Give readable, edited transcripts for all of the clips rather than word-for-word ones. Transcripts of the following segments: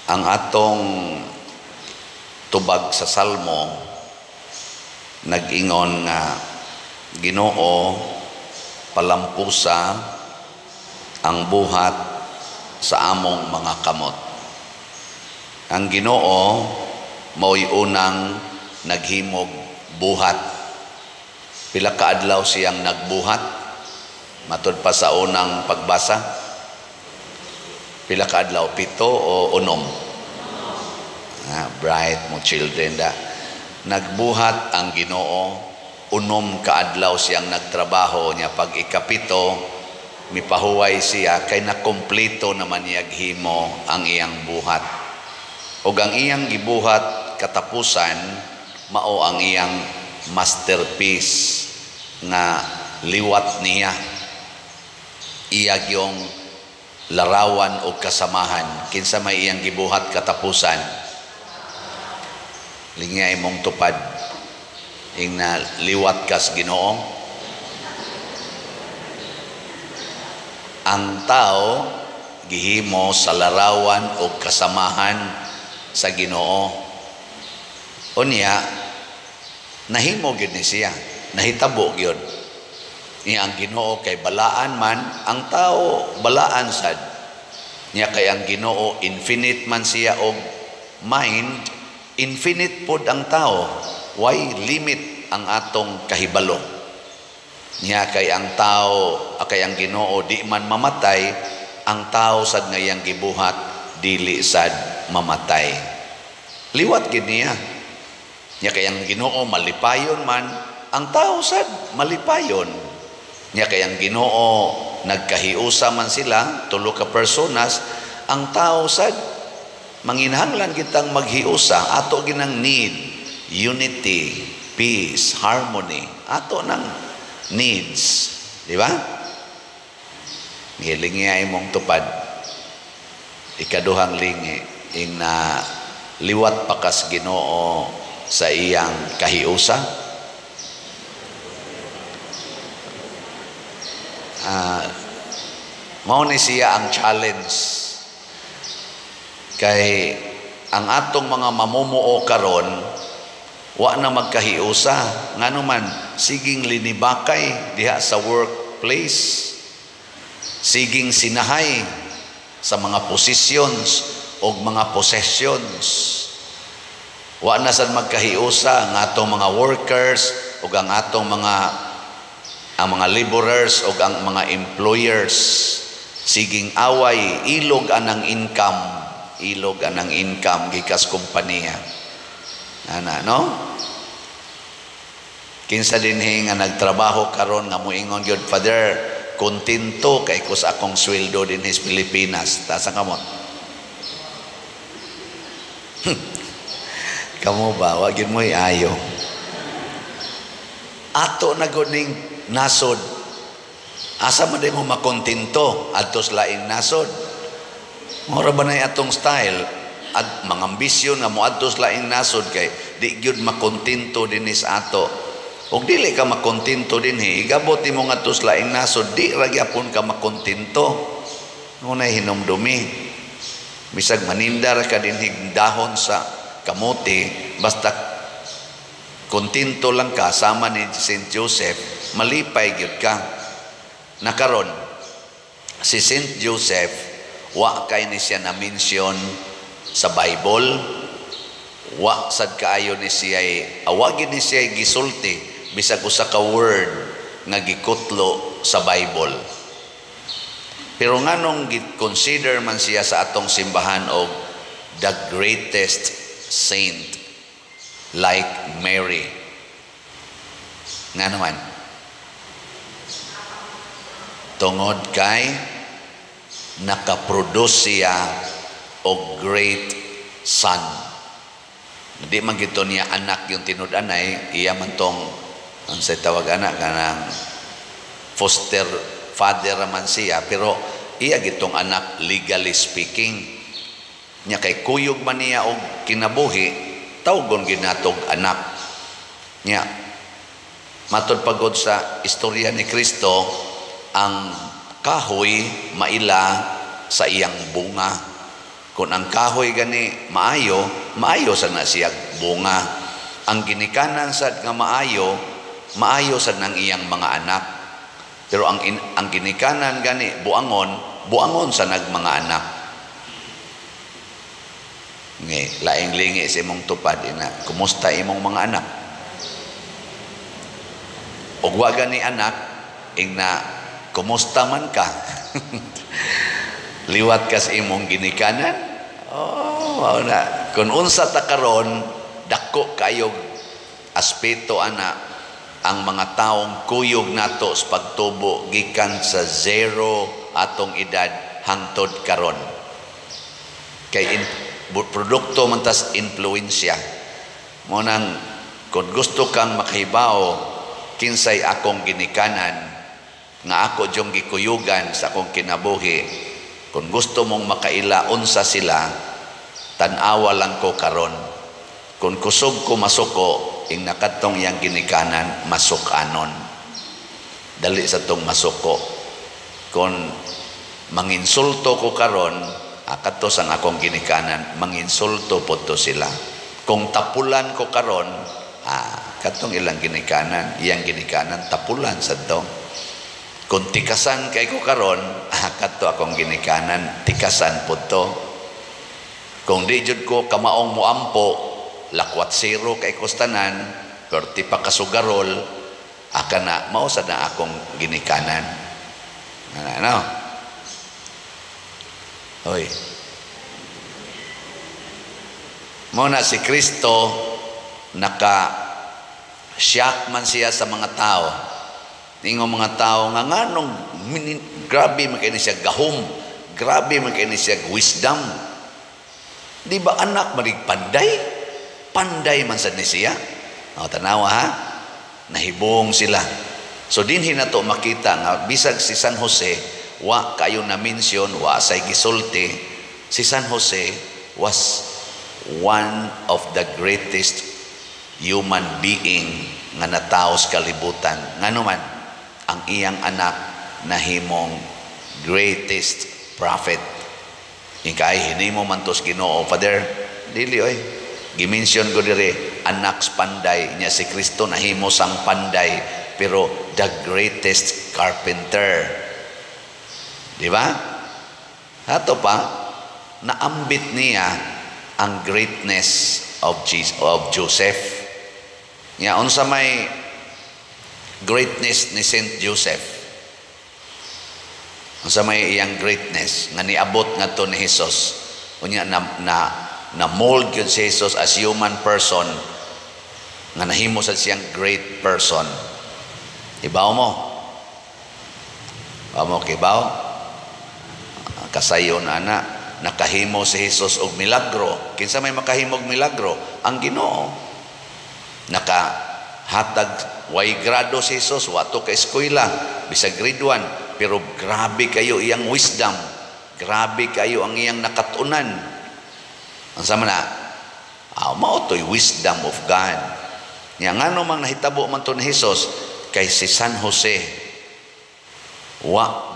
Ang atong tubag sa Salmo nag-ingon nga Ginoo palampusa ang buhat sa among mga kamot. Ang Ginoo mao'y unang naghimog buhat. Pila ka adlaw siyang nagbuhat matud pa sa unang pagbasa? Pila ka adlaw? 7 o 6? Bright mo children da. Nagbuhat ang Ginoo, 6 ka adlaw siyang nagtrabaho niya. Pag ikapito, mipahuway siya kay nakompleto naman niya himo ang iyang buhat. Ug ang iyang gibuhat katapusan mao ang iyang masterpiece nga liwat niya. Iyag yung larawan o kasamahan. Kinsa may iyang gibuhat katapusan? Lingay mong tupad ing na liwat kas Ginoo. Ang tao gihimo sa larawan o kasamahan sa Ginoo. Unya nahimo gyud ni siya, nahitabo gyud. Niya ang Ginoo kay balaan man, ang tao balaan sad. Niya kay ang Ginoo infinite man siya og mind, infinite pod ang tao. Why limit ang atong kahibalo? Niya kay ang tao, kay ang Ginoo di man mamatay, ang tao sad nga iyang gibuhat dili sad mamatay. Liwat gid niya. Niya kay ang Ginoo malipayon man, ang tao sad malipayon. Niya kay ang Ginoo nagkahiusa man sila, 3 ka personas, ang tao sad manginhanglan kitang maghiusa, ato ginang need, unity, peace, harmony, ato nang needs, di ba? Hilingi ay mong tupad, ikaduhang lingi, ing na liwat pakas Ginoo sa iyang kahiusa. Mao ni siya ang challenge kay ang atong mga mamumuo karon wa na magkahiusa nganuman siging linibakay diha sa workplace, siging sinahay sa mga positions o mga possessions. Wa na sad magkahiusa ang atong mga workers o ang atong mga laborers o ang mga employers. Siging away, ilog anang income gikas kompanya. Ana no? Kinsa dinhi nga nagtrabaho karon nga moingon gyud, Father, kontento kay kus akong sweldo dinhi sa Pilipinas. Tasa kamot. Kamo ba wa gyud mo'y ayo. Ato na guning nasod. Asa man mo makontento adtos laing nasod. Mora ba na atong style at mga ambisyon nga moadtos laing nasod kay di gyud makontento dinis ato. Ug dili ka makontento dinhi, igabot imo nga adtos laing nasod, di ra gyapon ka makontento. Ngunay hinumdumi. Bisag manindar ka dinhi dahon sa kamote, basta kontento lang ka sama ni Saint Joseph, malipay gyud ka. Nakaron si Saint Joseph wa kay ni siya na mention sa Bible, wa sad kaayo ni siya awagin ni siya gisulti bisag usa ka word nga gikutlo sa Bible. Pero nganong consider man siya sa atong simbahan og the greatest saint like Mary. Nga naman tungod kay nakaproduce siya og great son. Hindi man gito niya anak yung tinud-anay, iya man tong ang sa tawag anak kanang foster father man siya, pero iya gitong anak legally speaking. Nya kay kuyog man niya og kinabuhi, tawgon ginatog anak. Nya matud pagod sa istorya ni Kristo, ang kahoy maila sa iyang bunga. Kung ang kahoy gani maayo, maayo sa na siya bunga. Ang ginikanan sad nga maayo, maayo sad ng iyang mga anak. Pero ang ginikanan gani buangon, buangon sa nag mga anak. Ngi, laing lingi sa imong tupad ina. Kumusta imong mga anak? Og wa gani anak, ingna kumusta man ka? Liwat ka sa imong ginikanan? Oh, na. Kung unsa ta karon, dako kayog aspeto ana ang mga taong kuyog nato sa pagtubo gikan sa 0 atong edad hangtod karon. Kay produkto man tas influensya. Mo nang kung gusto kang makahibaw kinsay akong ginikanan nga ako jong gikuyugan sa akong kinabuhi, kung gusto mong makaila unsa sila, tan-awa lang ko karon. Kung kusog ko masuko, ing nakatong yang ginikanan masukanon. Dali sa tong masuko. Kung manginsulto ko karon, akato sang akong ginikanan, manginsulto po to sila. Kung tapulan ko karon, katong ilang ginikanan, iyang ginikanan, tapulan sa to. Kung tikasan kay ko karon, kato akong ginikanan, tikasan po to. Kung di jud ko kamaong muampo, lakwat 0 kay kostanan, perti pa kasugarol, akana mao sad na akong ginikanan. Ano? Hoy. Mo na si Kristo naka-shock man siya sa mga tao. Tingong mga tao nga nganong grabe man kay siya gahom, grabe man kay siya wisdom. Di ba anak marig panday? Panday man sad ni siya. O tanawa ha, nahibong sila. So dinhi na to makita nga bisag si San Jose wa kayo na mention, wa say gisulti, si San Jose was one of the greatest human being nga natawo sa kalibutan. Ngano man ang iyang anak nahimong greatest prophet. Ingkay hinimo man tos Ginoo, Father, dili oy. Gimension ko dire anak panday niya si Kristo nahimo sang panday, pero the greatest carpenter. Di ba? Ato pa naambit niya ang greatness of Joseph. Nya unsa may greatness ni Saint Joseph? Unsa may iyang greatness nga niabot ngadto ni Hesus? Unya na mold gyud si Jesus as human person nga nahimo sa siyang great person. Ibaw mo? Amo kibaw? Kasayon ana nakahimo si Jesus og milagro. Kinsa may makahimo og milagro? Ang Ginoo. Nakahatag way grado si Jesus, wato ka eskwela, bisag grade 1, pero grabe kayo iyang wisdom. Grabe kayo ang iyang nakatunan. Ang sama na, mao to'y wisdom of God. Nga nga mang nahitabo man to ni Jesus, kay si San Jose, wa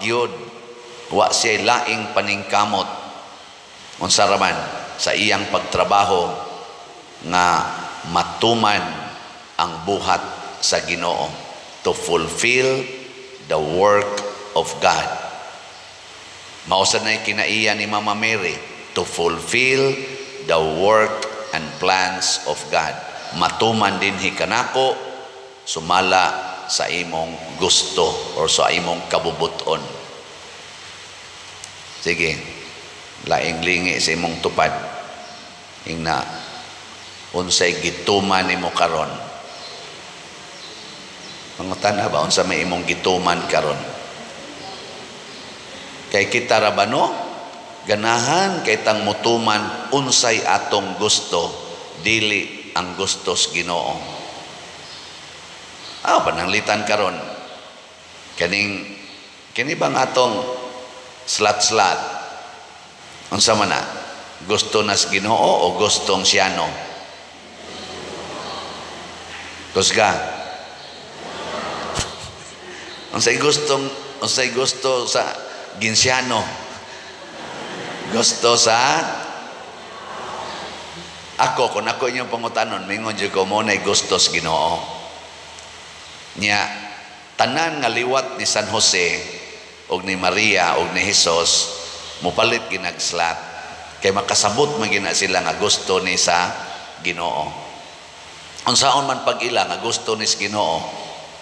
siya laing paningkamot unsa raman sa iyang pagtrabaho nga matuman ang buhat sa Ginoo, to fulfill the work of God. Mausad na kinaiya ni Mama Mary, to fulfill the work and plans of God. Matuman din hikanako sumala sa imong gusto or sa imong kabubuton. Sige, laing lingi sa imong tupad. Ingna unsay gituman nimo karon. Mangutana ba unsa may imong gituman karon? Kay kita ra ba no? Ganahan kay tang mutuman unsay atong gusto, dili ang gustos Ginoo. Pananglitan karon. Kini bang atong slat-slat? Unsa man na? Gusto nas Ginoo o gustong siyano? Kusga. Unsay gusto sa ginsyano? Gusto sa Ako, kung ako inyong pangutanon, mingon dyan ko mo na gustos Ginoo. Nya, tanan nga liwat ni San Jose, o ni Maria, o ni Jesus, mupalit ginagslat. Kay makasabot man gina sila nga gusto ni sa Ginoo. Unsaon man pag-ila nga gusto ni sa Ginoo,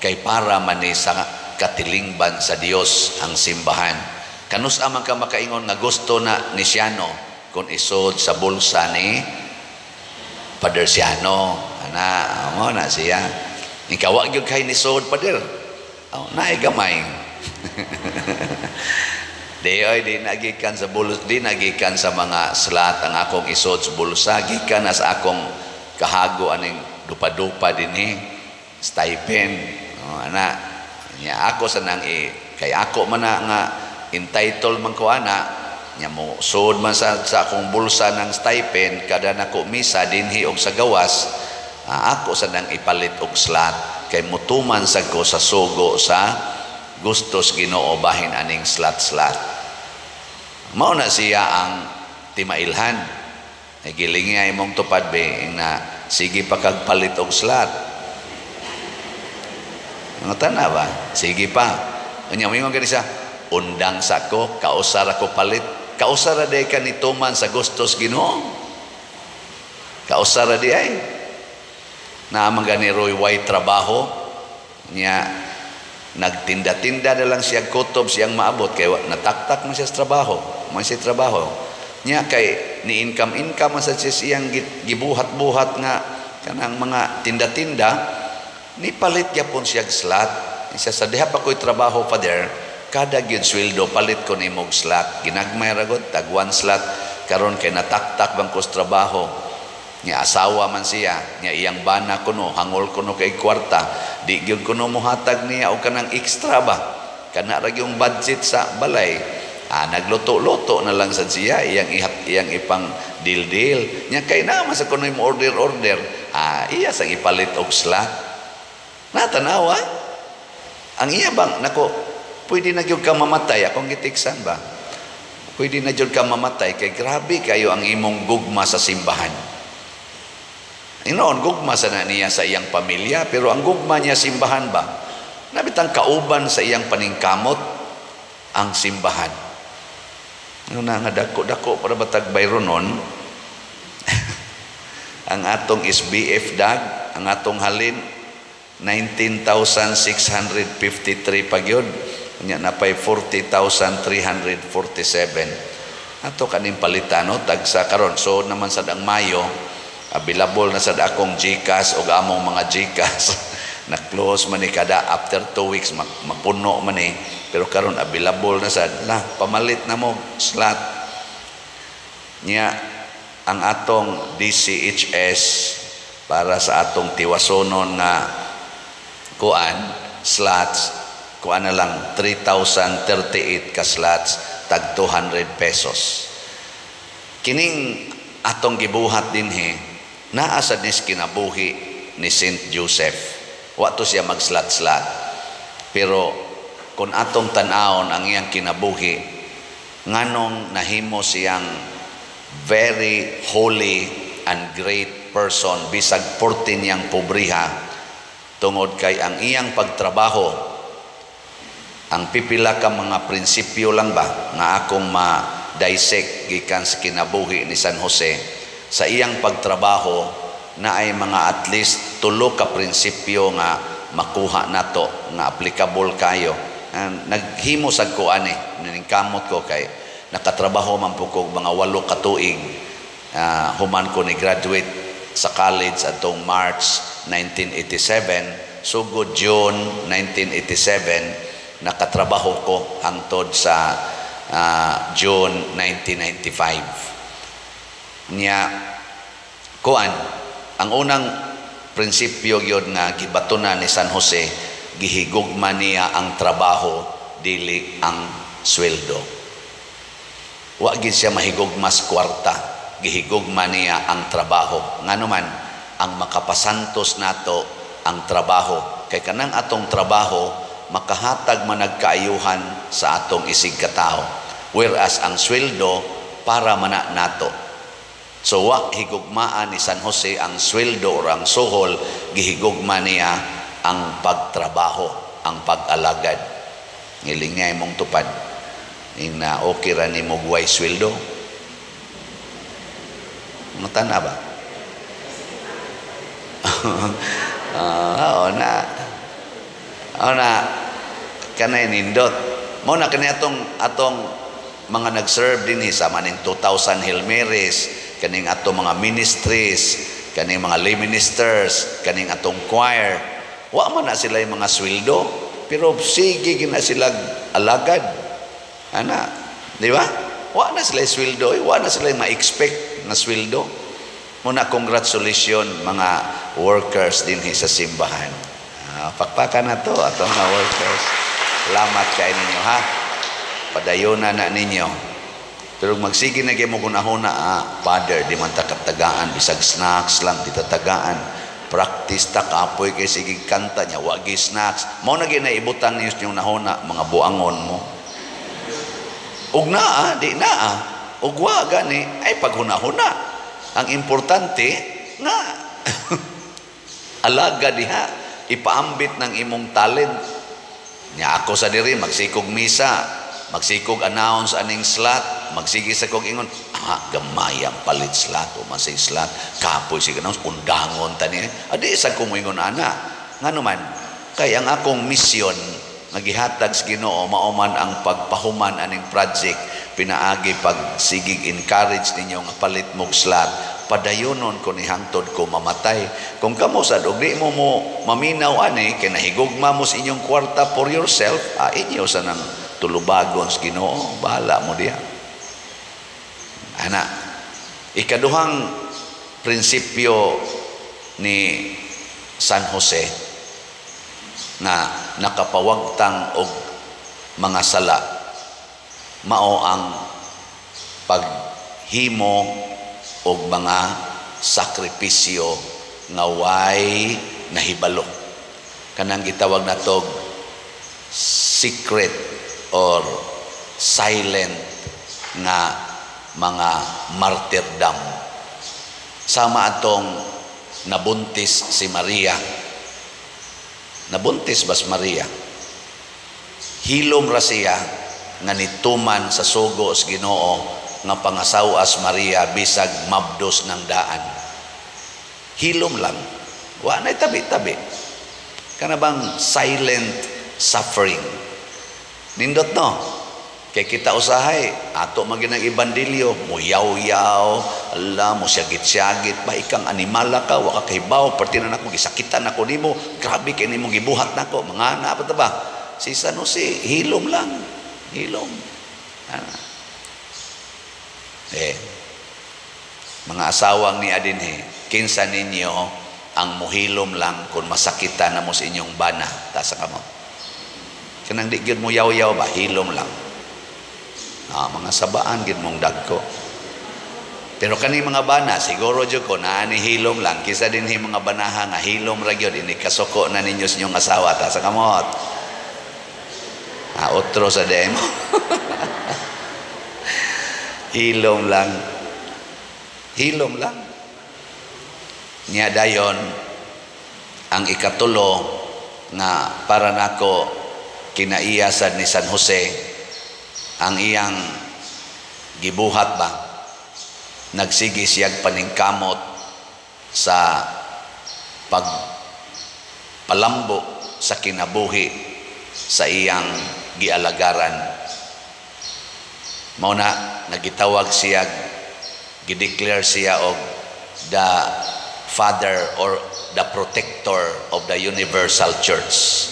kay para man ni sa katilingban sa Dios ang simbahan. Kanus amang ka makaingon nga gusto na ni Siano kung isod sa bulsa ni Pader Siano. Mo na siya. Ikaw gyud kay ni sod Pader. Naay gamay. Di nagikan sa bulsa, di nagikan sa mga slat ang akong isod sa bulsa, gikan na sa akong kahago aning dupa-dupa dinhi stipend. Ako sa nang kay ako man na nga entitled man ko ana nya mo sud man sa akong bulsa ng stipend kada nako misa dinhi og sa gawas, ako sa nang ipalit og slot kay mutuman sa ko sa sugo sa gustos Ginoo bahin aning slot. Mao na siya ang timailhan. Ay gilingi imong tupad be na sige pa kag palit og slot. Ano tana ba? Sige pa. Unya mo gani sa undang sa ko, kausar ako palit. Kausara day ka ni tuman sa gustos Ginoo. Kausara di ay. Naamang gani Roy White trabaho niya, nagtinda-tinda na lang siya kutob siyang maabot kay nataktak man siya sa trabaho. Man siya trabaho. Niya kay ni income man sa siyang gibuhat-buhat nga kanang mga tinda-tinda, ni palit gyapon siya slot. Siya sa diha pa ko'y trabaho pa there. Kada gyud sweldo palit ko ni mog slot, ginagmay ragot tag 1 slot karon kay nataktak bang kos trabaho nya asawa man siya nya iyang bana kuno hangol kuno kay kwarta di gyud kuno mohatag niya og kanang extra ba kana ra yung budget sa balay. Nagluto-luto na lang sad siya iyang ipang deal nya kay naman sa kuno mo order iya sang ipalit og slot. Natanawa ang iya bang nako pwede na gyud ka mamatay akong gitiksan ba? Pwede na gyud ka mamatay kay grabe kayo ang imong gugma sa simbahan. Inoon gugma sa niya sa iyang pamilya pero ang gugma niya simbahan ba? Nabitang kauban sa iyang paningkamot ang simbahan. Ano na nga dako para batag bayronon ang atong SBF dag, ang atong halin 19,653 pagyod. Nya napay 40,347 ato kaning palitano tagsa karon so naman sad ang Mayo available na sad akong GCash og among mga GCash na close man ni kada after 2 weeks mapuno man ni pero karon available na sad pamalit na mo slot nya ang atong DCHS para sa atong tiwasonon nga kuan slots kuan na lang 3,038 ka slots tag 200 pesos. Kining atong gibuhat dinhi naa sad ni kinabuhi ni Saint Joseph. Wa to siya mag-slot. Pero kung atong tan-awon ang iyang kinabuhi nganong nahimo siyang very holy and great person bisag 14 niyang pobriha tungod kay ang iyang pagtrabaho. Ang pipila ka mga prinsipyo lang ba nga akong ma-dissect gikan sa kinabuhi ni San Jose sa iyang pagtrabaho na ay mga at least 3 ka prinsipyo nga makuha nato nga applicable kayo. Naghimo sad ko ani niningkamot ko kay nakatrabaho man po ko mga 8 ka tuig human ko ni graduate sa college atong March 1987 sugod June 1987 nakatrabaho ko hangtod sa June 1995 niya kuan ang unang prinsipyo gyud nga gibatunan ni San Jose gihigugma niya ang trabaho dili ang sweldo. Wa gid siya mahigugmas kwarta, gihigugma niya ang trabaho nganuman ang makapasantos nato ang trabaho kay kanang atong trabaho makahatag managkaayuhan sa atong isig katao whereas ang sweldo para mana nato So wa higugmaan ni San Jose ang sweldo or ang suhol, gihigugma niya ang pagtrabaho, ang pag-alagad. Ngilingay mong tupad. Na okay ra ni mo guway sweldo. Matana ba? Oo na kanay nindot mo na kani atong mga nag-serve din sa maning 2,000 Hail Marys, kaning atong mga ministries, kaning mga lay ministers, kaning atong choir, wa man na sila yung mga sweldo, pero sige gina sila alagad ana, di ba? Wa na sila sweldo, wa na sila ma-expect na sweldo. Muna congratulations mga workers din sa simbahan. Pakpakan na to atong mga workers. Salamat kay ninyo ha. Padayunan na ninyo. Pero magsige na kayo mo kunahuna, Father, di man takatagaan, bisag snacks lang, di tatagaan. Practice ta kapoy kay sige kanta niya, wagi snacks. Mao na ginaibutang niyo yung nahuna, mga buangon mo. Ug naa, di naa. Ug wa gani ay paghuna-huna. Ang importante nga alaga diha, ipaambit ng imong talent. Nya ako sa diri magsikog misa, magsikog announce aning slot, magsige sa kog ingon, gamay ang palit slot o masay slot, kapoy sig announce undangon tani. Adi sa kong ingon ana. Nganuman kay ang akong misyon nagihatag sa Ginoo mao man ang pagpahuman aning project, pinaagi pag sigig encourage ninyo nga palit mog slot, padayonon ko ni hangtod ko mamatay. Kung kamo sad og di mo maminaw ani kay nahigugma mo sa inyong kwarta for yourself, inyo sa nang tulubagon sa Ginoo, bahala mo diha. Ana, ikaduhang prinsipyo ni San Jose na nakapawagtang og mga sala mao ang paghimo og mga sakripisyo nga way nahibalo, kanang gitawag natog secret or silent nga mga martyrdom. Sama atong nabuntis si Maria. Nabuntis bas Maria, hilom ra siya nga nituman sa sugo sa Ginoo nga pangasawas Maria bisag mabdos ng daan. Hilom lang, wa na tabi-tabi. Kana bang silent suffering? Nindot no? Kay kita usahay, ato maginang ibandilyo, mo yaw-yaw, ala mo syagit-syagit, ba ikang animala ka, waka kahibaw, partinan ako, gisakitan ako nimo, grabe kay nimo gibuhat nako, mga na pa ba? Si San Jose, hilom lang, hilom. Mga asawang ni Adinhe, kinsa ninyo ang muhilom lang kung masakitan na mo sa inyong bana, tasa ka mo. Kanang di gyud mo yaw-yaw ba, hilom lang. Mga sabaan gid mong dagko. Pero kani mga bana siguro jud ko na ni hilom lang kisa dinhi mga banaha nga hilom ra gyud ini kasoko na ninyo sa inyong asawa ta sa kamot. Otro sa demo. Hilom lang. Hilom lang. Nya dayon ang ikatulo nga para nako kinaiyasan ni San Jose, ang iyang gibuhat ba, nagsigi siyag paningkamot sa pagpalambo sa kinabuhi sa iyang gialagaran. Mao na nagitawag siya, gideclare siya og the father or the protector of the universal church.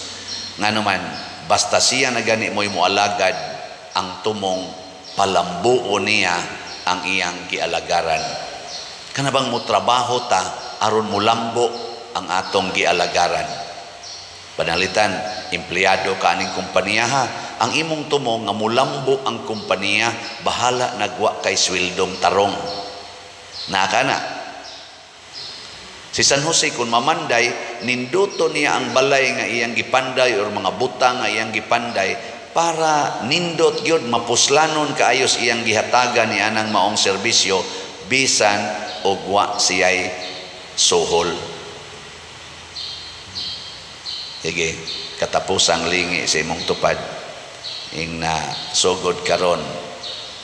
Nganuman basta siya na gani mo'y mualagad, ang tumong palambuo niya ang iyang gialagaran. Kanabang mo trabaho ta aron mulambo ang atong gialagaran. Panalitan, empleyado ka aning kumpanya ha, ang imong tumong nga mulambo ang kumpanya, bahala nagwa kay swildong tarong. Nakana. Si San Jose kung mamanday, ninduto niya ang balay nga iyang gipanday or mga butang nga iyang gipanday para nindot gyud mapuslanon kaayos iyang gihatagan ni anang maong serbisyo, bisan og wa siyay suhol. Sige, katapusang lingi sa imong tupad ing na sugod karon.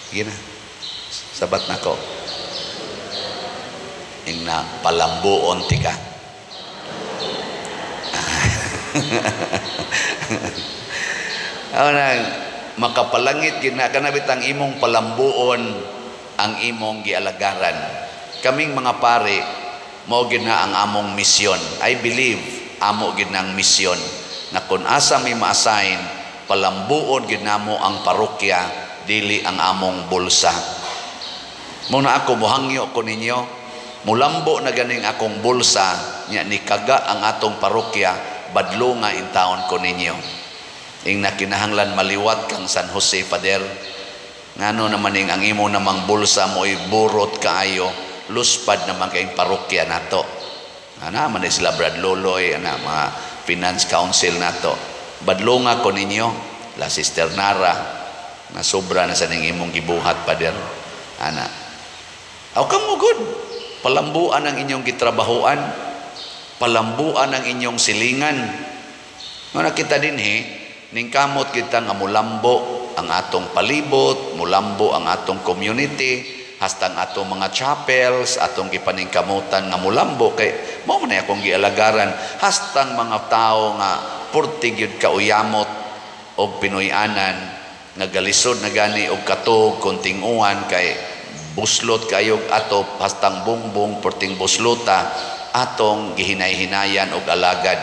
Sige na, sabat na ko. Ing na palambuon tika. Nang makapalangit ginakanabit ang imong palambuon ang imong gialagaran. Kaming mga pare mao gina ang among misyon. I believe amo gid ang misyon na kun asa may ma-assign palambuon gid namo ang parokya dili ang among bulsa. Muna ako mohangyo ko ninyo, mulambo na ganing akong bulsa nya ni kaga ang atong parokya badlo nga in taon ko ninyo. Ing nakinahanglan maliwat kang San Jose Pader ngano naman ing ang imo namang bulsa mo'y burot kaayo luspad naman kayong parokya nato. Ana man sila Brad Loloy, ana mga finance council nato. Badlonga ko ninyo la Sister Nara na sobra na sa ning imong gibuhat Pader. Ana. Aw kamo good. Palambuan ang inyong gitrabahoan. Palambuan ang inyong silingan. Nga kita dinhi ning kamot kita nga mulambo ang atong palibot, mulambo ang atong community, hasta ang atong mga chapels, atong gipaningkamutan nga mulambo kay mao man akong gialagaran, hasta ang mga tao nga purtig yun kauyamot og Pinoyanan nga galisod na gani og katog konting uwan kay buslot kayog atop hastang bungbong purting buslota atong gihinay-hinayan og alagad.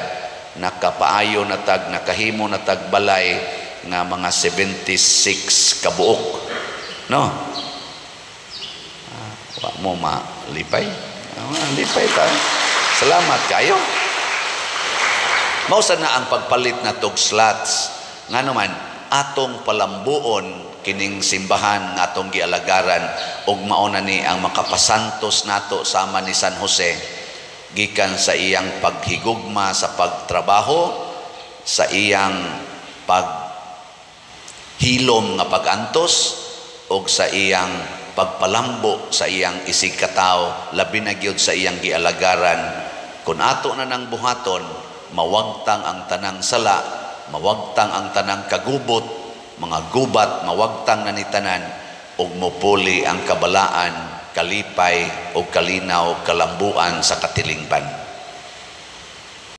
Nakapaayo na tag, nakahimo na tag balay nga mga 76 kabuok. No? Wa mo malipay. Lipay ta. Salamat kayo. Mausa na ang pagpalit na tog slots. Nga naman, atong palambuon kining simbahan nga atong gialagaran og mauna ni ang makapasantos nato sama ni San Jose gikan sa iyang paghigugma sa pagtrabaho, sa iyang paghilom nga pagantos og sa iyang pagpalambo sa iyang isig katao labi na gyud sa iyang gialagaran. Kun ato na nang buhaton, mawagtang ang tanang sala, mawagtang ang tanang kagubot, mga gubat mawagtang na ni tanan ug mopuli ang kabalaan, kalipay o kalinaw, kalambuan sa katilingban.